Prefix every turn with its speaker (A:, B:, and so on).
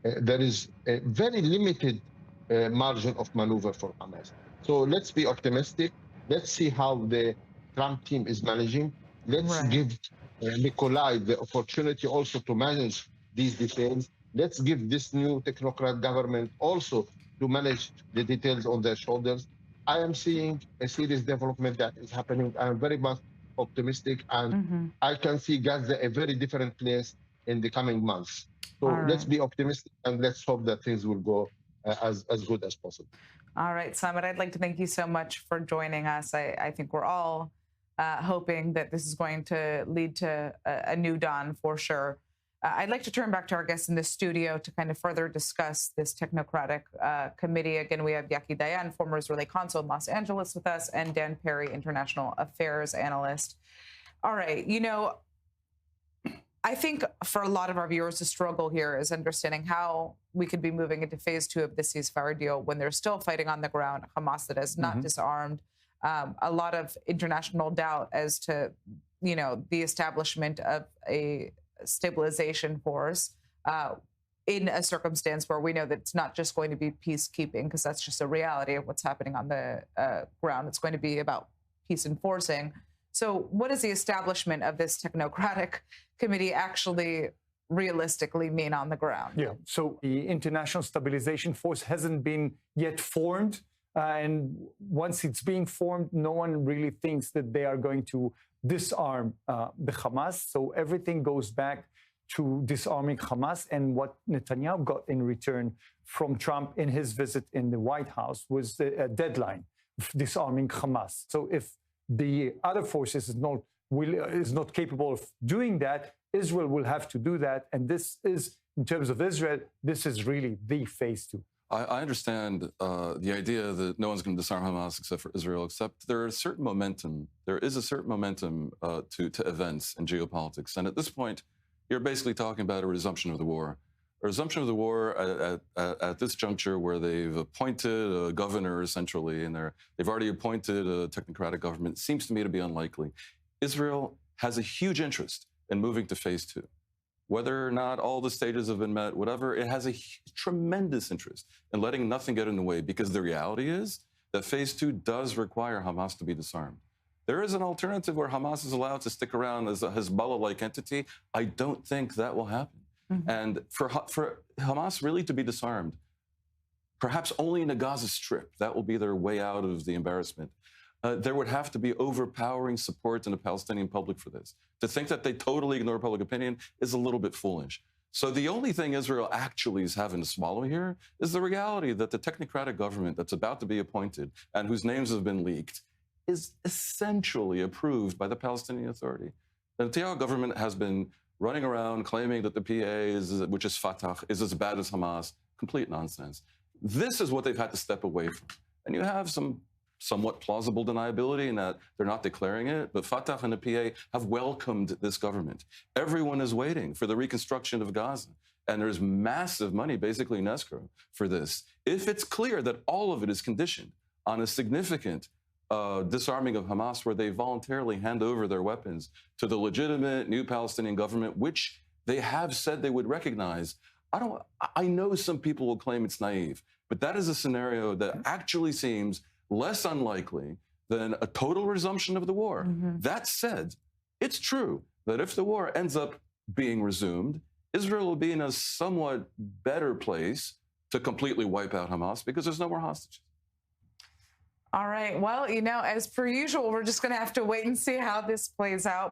A: there is a very limited margin of maneuver for Hamas. So let's be optimistic. Let's see how the Trump team is managing. Let's give Nikolai the opportunity also to manage these details. Let's give this new technocrat government also to manage the details on their shoulders. I am seeing a serious development that is happening. I am very much optimistic, and I can see Gaza a very different place in the coming months. So let's be optimistic, and let's hope that things will go as good as possible.
B: All right, Samit, I'd like to thank you so much for joining us. I think we're all hoping that this is going to lead to a new dawn for sure. I'd like to turn back to our guests in the studio to kind of further discuss this technocratic committee. Again, we have Yaki Dayan, former Israeli consul in Los Angeles with us, and dperry, international affairs analyst. All right, you know, I think for a lot of our viewers, the struggle here is understanding how we could be moving into phase 2 of the ceasefire deal when they're still fighting on the ground, Hamas that is not disarmed. A lot of international doubt as to, you know, the establishment of a stabilization force in a circumstance where we know that it's not just going to be peacekeeping, because that's just a reality of what's happening on the ground. It's going to be about peace enforcing. So what does the establishment of this technocratic committee actually realistically mean on the ground?
C: Yeah, so the International Stabilization Force hasn't been yet formed. And once it's being formed, no one really thinks that they are going to disarm the Hamas. So everything goes back to disarming Hamas. And what Netanyahu got in return from Trump in his visit in the White House was a deadline of disarming Hamas. So if the other forces is not capable of doing that, Israel will have to do that. And this is, in terms of Israel, this is really the phase 2.
D: I understand the idea that no one's going to disarm Hamas except for Israel, except there is a certain momentum. There is a certain momentum to events in geopolitics. And at this point, you're basically talking about a resumption of the war. A resumption of the war at this juncture where they've appointed a governor, essentially, and they've already appointed a technocratic government, seems to me to be unlikely. Israel has a huge interest in moving to phase 2. Whether or not all the stages have been met, whatever, it has a tremendous interest in letting nothing get in the way, because the reality is that phase 2 does require Hamas to be disarmed. There is an alternative where Hamas is allowed to stick around as a Hezbollah-like entity. I don't think that will happen. And for Hamas really to be disarmed, perhaps only in the Gaza Strip, that will be their way out of the embarrassment. There would have to be overpowering support in the Palestinian public for this. To think that they totally ignore public opinion is a little bit foolish. So the only thing Israel actually is having to swallow here is the reality that the technocratic government that's about to be appointed and whose names have been leaked is essentially approved by the Palestinian Authority. The Netanyahu government has been running around claiming that the PA, which is Fatah, is as bad as Hamas. Complete nonsense. This is what they've had to step away from. And you have some somewhat plausible deniability in that they're not declaring it, but Fatah and the PA have welcomed this government. Everyone is waiting for the reconstruction of Gaza, and there's massive money basically in escrow for this. If it's clear that all of it is conditioned on a significant disarming of Hamas, where they voluntarily hand over their weapons to the legitimate new Palestinian government, which they have said they would recognize, I know some people will claim it's naive, but that is a scenario that actually seems less unlikely than a total resumption of the war. That said, it's true that if the war ends up being resumed, Israel will be in a somewhat better place to completely wipe out Hamas because there's no more hostages.
B: All right. Well, you know, as per usual, we're just going to have to wait and see how this plays out.